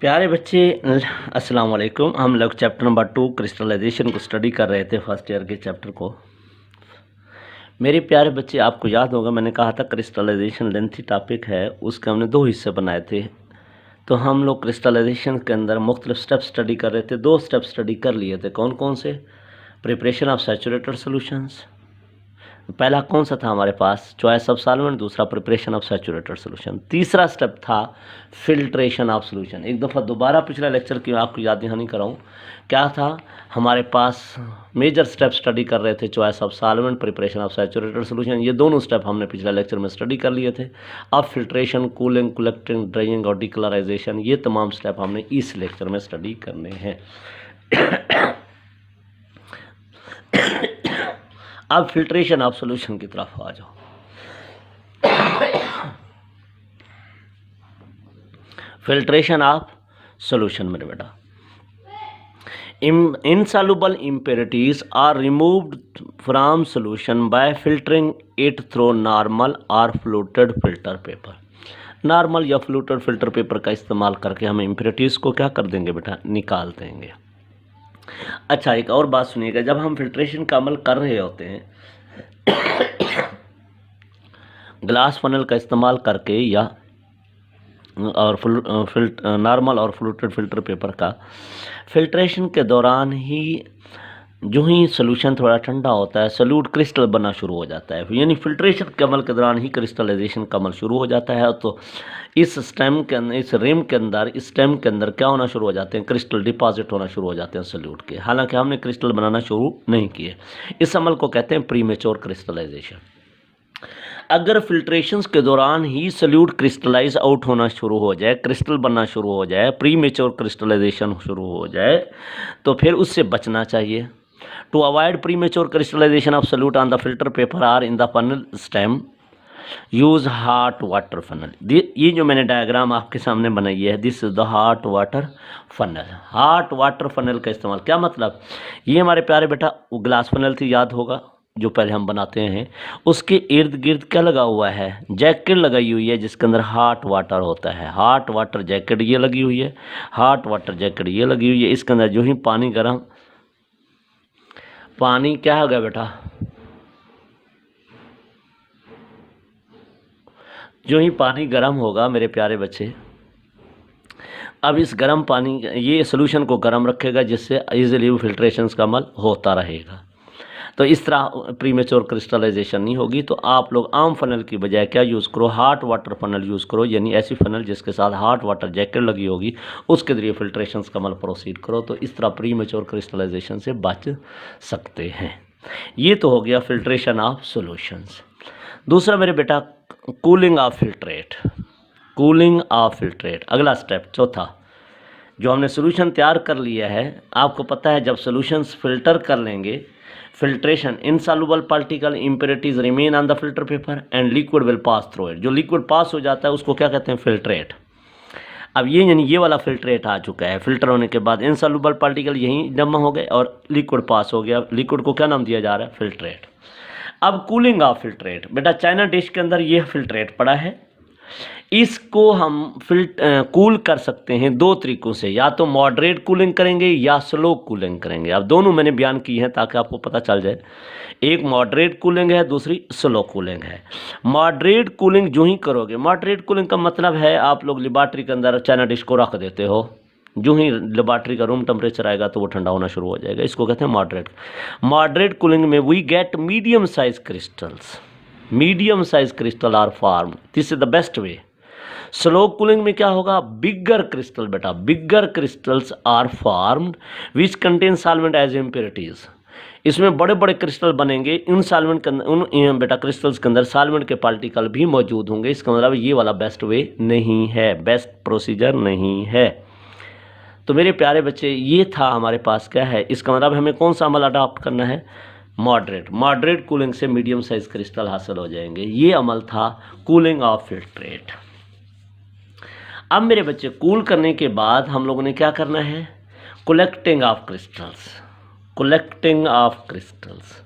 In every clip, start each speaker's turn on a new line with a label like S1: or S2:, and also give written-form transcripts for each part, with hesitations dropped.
S1: प्यारे बच्चे, अस्सलाम वालेकुम। हम लोग चैप्टर नंबर 2 क्रिस्टलाइजेशन को स्टडी कर रहे थे, फर्स्ट ईयर के चैप्टर को। मेरे प्यारे बच्चे, आपको याद होगा मैंने कहा था क्रिस्टलाइजेशन लेंथी टॉपिक है, उसके हमने 2 हिस्से बनाए थे। तो हम लोग क्रिस्टलाइजेशन के अंदर मुख्तलिफ स्टेप स्टडी कर रहे थे। 2 स्टेप स्टडी कर लिए थे। कौन कौन से? प्रिपरेशन ऑफ सैचुरेटेड सॉल्यूशंस, पहला कौन सा था हमारे पास? Choice of solvent. दूसरा प्रिपरेशन ऑफ सैचुरेटेड सॉल्यूशन। तीसरा स्टेप था फिल्ट्रेशन ऑफ सॉल्यूशन। एक दफ़ा दोबारा पिछला लेक्चर की आपको याद दहानी कराऊं, क्या था हमारे पास? मेजर स्टेप स्टडी कर रहे थे, choice of solvent, preparation of saturated solution. ये दोनों स्टेप हमने पिछला लेक्चर में स्टडी कर लिए थे। अब फिल्ट्रेशन, कूलिंग, कलेक्टिंग, ड्राइंग और डिकलराइजेशन, ये तमाम स्टेप हमने इस लेक्चर में स्टडी करने हैं। अब फिल्ट्रेशन ऑफ सॉल्यूशन की तरफ आ जाओ। फिल्ट्रेशन ऑफ सॉल्यूशन मेरे बेटा, insoluble impurities are removed from solution by filtering it through normal or fluted filter paper। Normal या फ्लूटेड फिल्टर पेपर का इस्तेमाल करके हम इम्प्योरिटीज़ को क्या कर देंगे बेटा? निकाल देंगे। अच्छा, एक और बात सुनिएगा, जब हम फिल्ट्रेशन का अमल कर रहे होते हैं ग्लास फनल का इस्तेमाल करके या और नॉर्मल और फ्लूटेड फिल्टर पेपर का, फिल्ट्रेशन के दौरान ही जो ही सोल्यूशन थोड़ा ठंडा होता है, सोल्यूट क्रिस्टल बनना शुरू हो जाता है। यानी फिल्ट्रेशन के अमल के दौरान ही क्रिस्टलाइजेशन का अमल शुरू हो जाता है। तो इस स्टेम के अंदर, इस रिम के अंदर, इस स्टेम के अंदर क्या होना शुरू हो जाते हैं? क्रिस्टल डिपॉजिट होना शुरू हो जाते हैं सोल्यूट के। हालांकि हमने क्रिस्टल बनाना शुरू नहीं किए। इस अमल को कहते हैं प्रीमेच्योर क्रिस्टलाइजेशन। अगर फिल्ट्रेशंस के दौरान ही सोल्यूट क्रिस्टलाइज आउट होना शुरू हो जाए, क्रिस्टल बनना शुरू हो जाए, प्रीमेच्योर क्रिस्टलाइजेशन शुरू हो जाए, तो फिर उससे बचना चाहिए। To avoid premature crystallization of solute on the filter paper or in the funnel stem, use hot water funnel. ये जो मैंने डायग्राम आपके सामने बनाई है, this is the hot water funnel. Hot water funnel का इस्तेमाल, क्या मतलब? ये हमारे प्यारे बेटा वो ग्लास फनल थी, याद होगा, जो पहले हम बनाते हैं। उसके इर्द गिर्द क्या लगा हुआ है? जैकेट लगाई हुई है, जिसके अंदर हॉट वाटर होता है। हॉट वाटर जैकेट ये लगी हुई है, हॉट वाटर जैकेट ये लगी हुई है। इसके अंदर जो ही पानी गर्म, पानी क्या हो गया बेटा? जो ही पानी गर्म होगा मेरे प्यारे बच्चे, अब इस गर्म पानी, ये सोल्यूशन को गर्म रखेगा, जिससे इजीली फिल्ट्रेशन का अमल होता रहेगा। तो इस तरह प्रीमेच्योर क्रिस्टलाइजेशन नहीं होगी। तो आप लोग आम फनल की बजाय क्या यूज़ करो? हॉट वाटर फनल यूज़ करो, यानी ऐसी फनल जिसके साथ हॉट वाटर जैकेट लगी होगी, उसके जरिए फिल्ट्रेशन का अमल प्रोसीड करो। तो इस तरह प्रीमेच्योर क्रिस्टलाइजेशन से बच सकते हैं। ये तो हो गया फिल्ट्रेशन ऑफ सॉल्यूशंस। दूसरा मेरे बेटा, cooling of filtrate. Cooling of filtrate अगला स्टेप, चौथा। जो हमने सोल्यूशन तैयार कर लिया है, आपको पता है जब सोल्यूशंस फिल्टर कर लेंगे, filtration, insoluble particle impurities remain on the filter paper and liquid will pass through it. जो लिक्विड पास हो जाता है उसको क्या कहते हैं? फिल्ट्रेट। अब ये यानी ये वाला फिल्ट्रेट आ चुका है। फिल्टर होने के बाद इनसॉल्युबल पार्टिकल यहीं जमा हो गए और लिक्विड पास हो गया। लिक्विड को क्या नाम दिया जा रहा है? फिल्ट्रेट। अब कूलिंग ऑफ फिल्ट्रेट, बेटा चाइना डिश के अंदर ये फिल्ट्रेट पड़ा है। इसको हम कूल कर सकते हैं 2 तरीकों से, या तो मॉडरेट कूलिंग करेंगे या स्लो कूलिंग करेंगे। अब दोनों मैंने बयान की हैं ताकि आपको पता चल जाए। एक मॉडरेट कूलिंग है, दूसरी स्लो कूलिंग है। मॉडरेट कूलिंग जो ही करोगे, मॉडरेट कूलिंग का मतलब है आप लोग लेबॉर्ट्री के अंदर चाइना डिश को रख देते हो, जो ही लेबॉर्ट्री का रूम टेम्परेचर आएगा तो वो ठंडा होना शुरू हो जाएगा। इसको कहते हैं मॉडरेट। मॉडरेट कूलिंग में we get medium size crystals. Medium size crystal are form, this is the best way. Slow cooling में क्या होगा? बिगर क्रिस्टल, बेटा bigger crystals are formed which contain solvent as impurities. इसमें बड़े बड़े crystal बनेंगे, उन सॉल्वेंट के अंदर, उन बेटा क्रिस्टल्स के अंदर सॉल्वेंट के पार्टिकल भी मौजूद होंगे। इसका मतलब ये वाला बेस्ट वे नहीं है, बेस्ट प्रोसीजर नहीं है। तो मेरे प्यारे बच्चे, ये था हमारे पास क्या है, इसका मतलब हमें कौन सा अमल अडॉप्ट करना है? मॉडरेट। मॉडरेट कूलिंग से मीडियम साइज क्रिस्टल हासिल हो जाएंगे। ये अमल था कूलिंग ऑफ फिल्ट्रेट। अब मेरे बच्चे, कूल करने के बाद हम लोगों ने क्या करना है? Collecting of crystals. Collecting of crystals.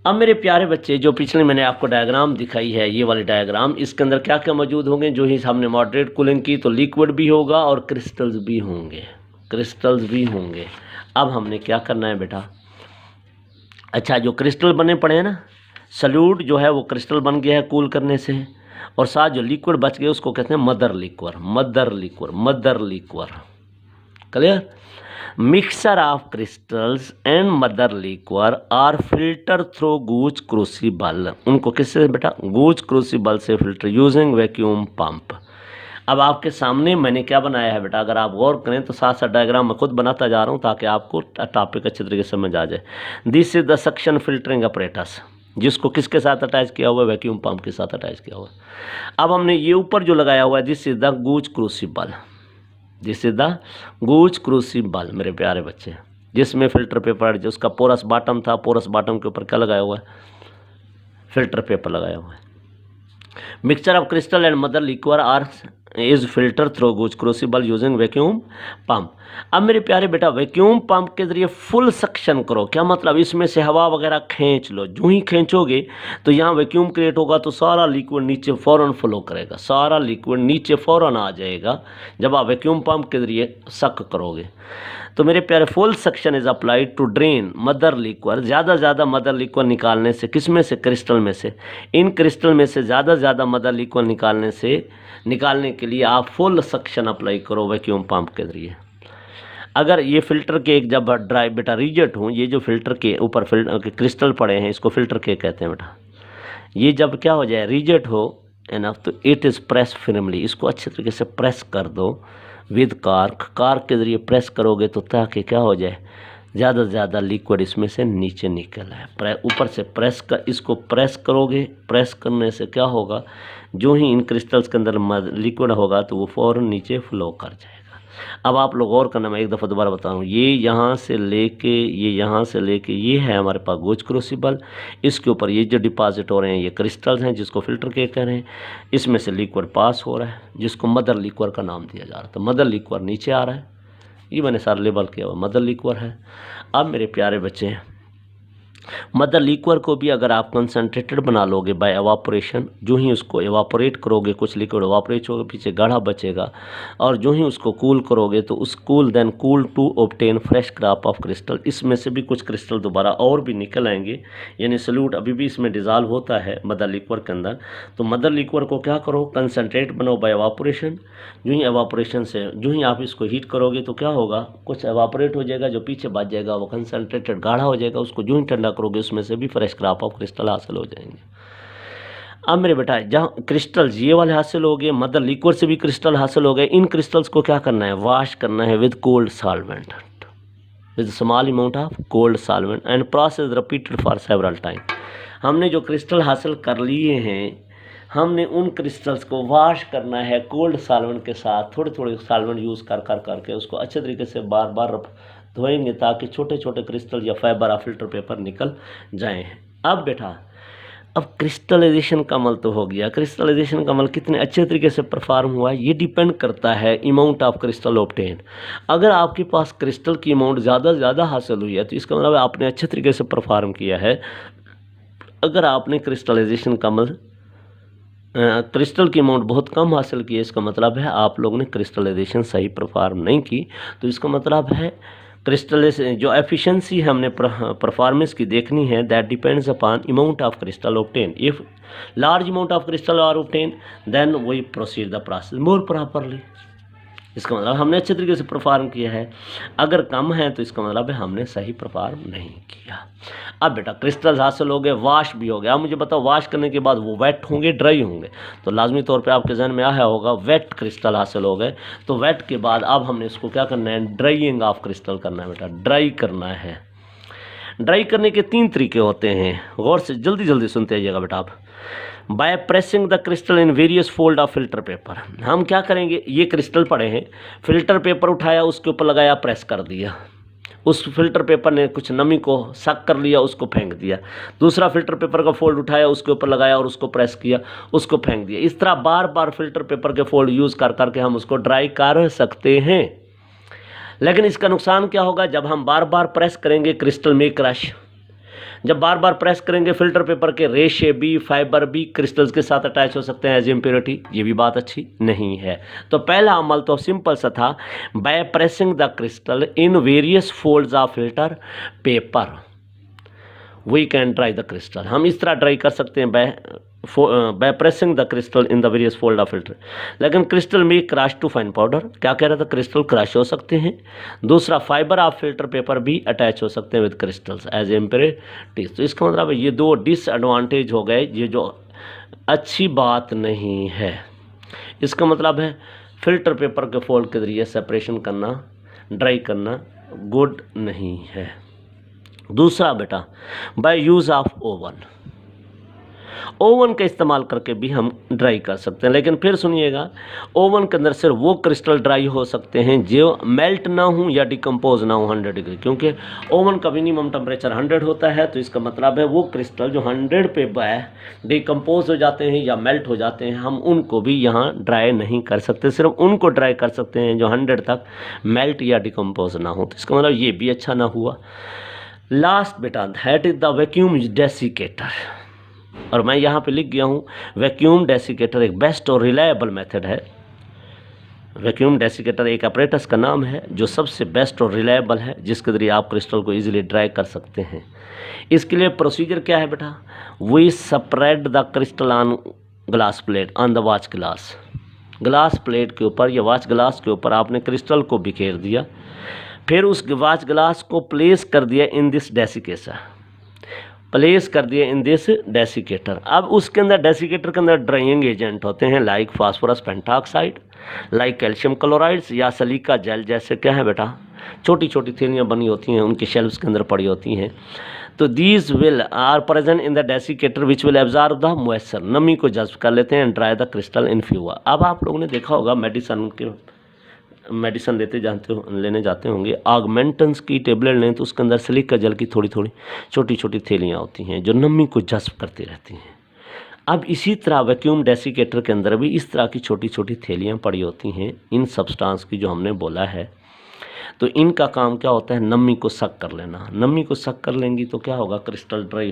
S1: अब मेरे प्यारे बच्चे, जो पिछले मैंने आपको डायग्राम दिखाई है, ये वाली डायग्राम, इसके अंदर क्या क्या मौजूद होंगे? जो ही हमने मॉडरेट कूलिंग की तो लिक्विड भी होगा और क्रिस्टल्स भी होंगे, क्रिस्टल्स भी होंगे। अब हमने क्या करना है बेटा? अच्छा, जो क्रिस्टल बने पड़े हैं ना, सॉल्यूट जो है वो क्रिस्टल बन गया है कूल करने से, और साथ जो लिक्विड बच गया उसको कहते हैं mother liquor, mother liquor, mother liquor. Clear? Mixture of crystals and mother liquor are filter through Gooch crucible. उनको किससे बेटा? गूज क्रूसिबल से फिल्टर यूजिंग वैक्यूम पंप। अब आपके सामने मैंने क्या बनाया है बेटा? अगर आप गौर करें तो साथ साथ डायग्राम मैं खुद बनाता जा रहा हूँ ताकि आपको टॉपिक अच्छे तरीके से समझ आ जाए। This is the suction filtering apparatus, जिसको किसके साथ अटैच किया हुआ है? वैक्यूम पंप के साथ अटैच किया हुआ है। अब हमने ये ऊपर जो लगाया हुआ है, this is the goose crucible, this is the goose crucible मेरे प्यारे बच्चे, जिसमें फिल्टर पेपर, जो उसका पोरस बॉटम था, पोरस बॉटम के ऊपर क्या लगाया हुआ है? फिल्टर पेपर लगाया हुआ है। Mixture of crystal and mother liquor are is filter through Gooch crucible using vacuum pump. अब मेरे प्यारे बेटा, वैक्यूम पंप के जरिए फुल सक्शन करो। क्या मतलब? इसमें से हवा वगैरह खींच लो। जो ही खींचोगे तो यहाँ वैक्यूम क्रिएट होगा, तो सारा लिक्विड नीचे फ़ौरन फ्लो करेगा, सारा लिक्विड नीचे फ़ौरन आ जाएगा जब आप वैक्यूम पंप के जरिए सक करोगे। तो मेरे प्यारे, full suction is applied to drain mother liquor. ज़्यादा से ज़्यादा मदर लिक्वर निकालने से, किस में से? क्रिस्टल में से। इन क्रिस्टल में से ज़्यादा से ज़्यादा मदर लिक्वर निकालने के लिए आप फुल सक्शन अप्लाई करो वैक्यूम पंप के जरिए। अगर ये फिल्टर के एक जब ड्राई बेटा रिजेक्ट हो, ये जो फिल्टर के ऊपर क्रिस्टल पड़े हैं, इसको फिल्टर के कहते हैं बेटा। ये जब क्या हो जाए? रिजेक्ट हो एनफ, तो इट इज़ प्रेस फिर्मली। इसको अच्छे तरीके से प्रेस कर दो विद कार्क के ज़रिए प्रेस करोगे तो ताकि क्या हो जाए? ज़्यादा से ज़्यादा लिक्विड इसमें से नीचे निकल आए। ऊपर से इसको प्रेस करोगे। प्रेस करने से क्या होगा? जो ही इन क्रिस्टल्स के अंदर लिक्विड होगा तो वो फ़ौरन नीचे फ्लो कर जाएगा। अब आप लोग और करना, मैं एक दफ़ा दोबारा बता रहा हूँ। ये यहाँ से लेके ये है हमारे पास गूज क्रूसिबल। इसके ऊपर ये जो डिपॉजिट हो रहे हैं ये क्रिस्टल्स हैं, जिसको फिल्टर के कह रहे हैं। इसमें से लिक्विड पास हो रहा है, जिसको मदर लिक्वर का नाम दिया जा रहा है। तो मदर लिक्वर नीचे आ रहा है, ये मैंने सारा लेबल किया हुआ मदर लिक्वर है। अब मेरे प्यारे बच्चे, मदर लिक्वर को भी अगर आप कंसनट्रेटेड बना लोगे बाय एवापोरेशन, जो ही उसको एवापोरेट करोगे, कुछ लिक्विड एवापोरेट होगा, पीछे गाढ़ा बचेगा, और जो ही उसको कूल करोगे तो उस cool to obtain fresh crop of crystal. इसमें से भी कुछ क्रिस्टल दोबारा और भी निकल आएंगे, यानी सॉल्यूट अभी भी इसमें डिज़ोल्व होता है मदर लिक्वर के अंदर। तो मदर लिक्वर को क्या करो? कंसनट्रेट बनाओ बाय एवापोरेशन। जो ही एवापोरेशन से जो ही आप इसको हीट करोगे तो क्या होगा? कुछ एवापोरेट हो जाएगा, जो पीछे बच जाएगा वो कंसनट्रेटेड गाढ़ा हो जाएगा। उसको जो ही ठंडा करोगे उसमें से भी फ्रेश क्रॉप ऑफ क्रिस्टल हासिल हो जाएंगे। अब मेरे बेटा, जहाँ क्रिस्टल्स ये वाले हासिल हो गए, मदर लिक्विड से भी क्रिस्टल हासिल हो गए, इन क्रिस्टल्स को क्या करना है? वॉश करना है with cold solvent, with small amount of cold solvent and process repeated for several time. हमने जो क्रिस्टल हासिल कर लिए हैं, हमने उन क्रिस्टल्स को वॉश करना है कोल्ड सॉल्वेंट के साथ। थोड़े थोड़े सॉल्वेंट यूज़ करके उसको अच्छे तरीके से बार बार धोएंगे ताकि छोटे छोटे क्रिस्टल या फाइबर ऑफ फिल्टर पेपर निकल जाएं। अब बेटा, अब क्रिस्टलाइजेशन का अमल तो हो गया। क्रिस्टलाइजेशन का अमल कितने अच्छे तरीके से परफॉर्म हुआ ये डिपेंड करता है अमाउंट ऑफ क्रिस्टल ऑब्टेन। अगर आपके पास क्रिस्टल की अमाउंट ज़्यादा से ज़्यादा हासिल हुई है तो इसका मतलब आपने अच्छे तरीके से परफॉर्म किया है। अगर आपने क्रिस्टलाइजेशन का अमल क्रिस्टल की अमाउंट बहुत कम हासिल की है, इसका मतलब है आप लोगों ने क्रिस्टलाइजेशन सही परफॉर्म नहीं की। तो इसका मतलब है क्रिस्टलाइजेशन जो एफिशिएंसी है हमने परफॉर्मेंस की देखनी है, that depends upon amount of crystal obtain. If large amount of crystal are obtain then we proceed the process more properly. इसका मतलब हमने अच्छे तरीके से परफॉर्म किया है। अगर कम है तो इसका मतलब है हमने सही परफॉर्म नहीं किया। अब बेटा, क्रिस्टल्स हासिल हो गए, वॉश भी हो गया। अब मुझे बताओ, वॉश करने के बाद वो वेट होंगे, ड्राई होंगे? तो लाजमी तौर पे आपके जहन में आया होगा वेट क्रिस्टल हासिल हो गए। तो वेट के बाद अब हमने इसको क्या करना है? ड्राइंग ऑफ क्रिस्टल करना है बेटा, ड्राई करना है। ड्राई करने के 3 तरीके होते हैं, गौर से जल्दी जल्दी सुनते आइएगा बेटा आप। Bye pressing the crystal in various fold of filter paper. हम क्या करेंगे? ये क्रिस्टल पड़े हैं, फिल्टर पेपर उठाया, उसके ऊपर लगाया, प्रेस कर दिया। उस फिल्टर पेपर ने कुछ नमी को सक कर लिया, उसको फेंक दिया। दूसरा फिल्टर पेपर का फोल्ड उठाया, उसके ऊपर लगाया और उसको प्रेस किया, उसको फेंक दिया। इस तरह बार बार फिल्टर पेपर के फोल्ड यूज़ कर करके हम उसको ड्राई कर सकते हैं। लेकिन इसका नुकसान क्या होगा? जब हम बार बार प्रेस करेंगे क्रिस्टल में क्रश, जब बार बार प्रेस करेंगे फिल्टर पेपर के रेशे भी, फाइबर भी क्रिस्टल्स के साथ अटैच हो सकते हैं एज इम्प्योरिटी, ये भी बात अच्छी नहीं है। तो पहला अमल तो सिंपल सा था, by pressing the crystal in various folds of filter paper we can dry the crystal. हम इस तरह ड्राई कर सकते हैं by pressing the crystal in the various fold of filter. लेकिन क्रिस्टल में क्रश टू फाइन पाउडर, क्या कह रहा था, क्रिस्टल क्रश हो सकते हैं। दूसरा, फाइबर ऑफ फिल्टर पेपर भी अटैच हो सकते हैं विद क्रिस्टल्स एज इम्प्योरिटीज। तो इसका मतलब ये दो डिसएडवांटेज हो गए, ये जो अच्छी बात नहीं है। इसका मतलब है फिल्टर पेपर के फोल्ड के जरिए सेपरेशन करना, ड्राई करना गुड नहीं है। दूसरा बेटा, by use of oven, oven का इस्तेमाल करके भी हम ड्राई कर सकते हैं। लेकिन फिर सुनिएगा, ओवन के अंदर सिर्फ वो क्रिस्टल ड्राई हो सकते हैं जो मेल्ट ना हो या डिकम्पोज ना हो 100 डिग्री, क्योंकि ओवन का मिनिमम टेम्परेचर 100 होता है। तो इसका मतलब है वो क्रिस्टल जो 100 पे डिकम्पोज हो जाते हैं या मेल्ट हो जाते हैं, हम उनको भी यहाँ ड्राई नहीं कर सकते, सिर्फ उनको ड्राई कर सकते हैं जो 100 तक मेल्ट या डिकम्पोज ना हो। तो इसका मतलब ये भी अच्छा ना हुआ। लास्ट बेटा, that is the vacuum desiccator, और मैं यहाँ पे लिख गया हूँ वैक्यूम डेसिकेटर एक बेस्ट और रिलायबल मेथड है। वैक्यूम डेसिकेटर एक अपरेटस का नाम है जो सबसे बेस्ट और रिलायबल है, जिसके जरिए आप क्रिस्टल को इजीली ड्राई कर सकते हैं। इसके लिए प्रोसीजर क्या है बेटा, we spread the crystal on glass plate on the watch glass. Glass plate के ऊपर या वॉच ग्लास के ऊपर आपने क्रिस्टल को बिखेर दिया, फिर उस वॉच ग्लास को प्लेस कर दिया इन दिस डेसिकेटर, प्लेस कर दिए इन दिस डेसिकेटर। अब उसके अंदर डेसिकेटर के अंदर ड्राइंग एजेंट होते हैं like phosphorus pentoxide, like calcium chlorides या सलीका जेल जैसे क्या है बेटा, छोटी छोटी थैलियाँ बनी होती हैं, उनके शेल्फ्स के अंदर पड़ी होती हैं। तो these will are present in the desiccator which will absorb the moisture, नमी को जज्ब कर लेते हैं, dry the crystal in few. अब आप लोगों ने देखा होगा मेडिसिन लेने जाते होंगे, ऑगमेंटन्स की टेबलेट लें तो उसके अंदर सिलिका जेल की थोड़ी थोड़ी छोटी छोटी थैलियाँ होती हैं जो नमी को जज्ब करती रहती हैं। अब इसी तरह वैक्यूम डेसिकेटर के अंदर भी इस तरह की छोटी छोटी थैलियाँ पड़ी होती हैं इन सब्सटेंस की जो हमने बोला है। तो इनका काम क्या होता है, नमी को सक कर लेना। नमी को सक कर लेंगी तो क्या होगा, क्रिस्टल ड्राई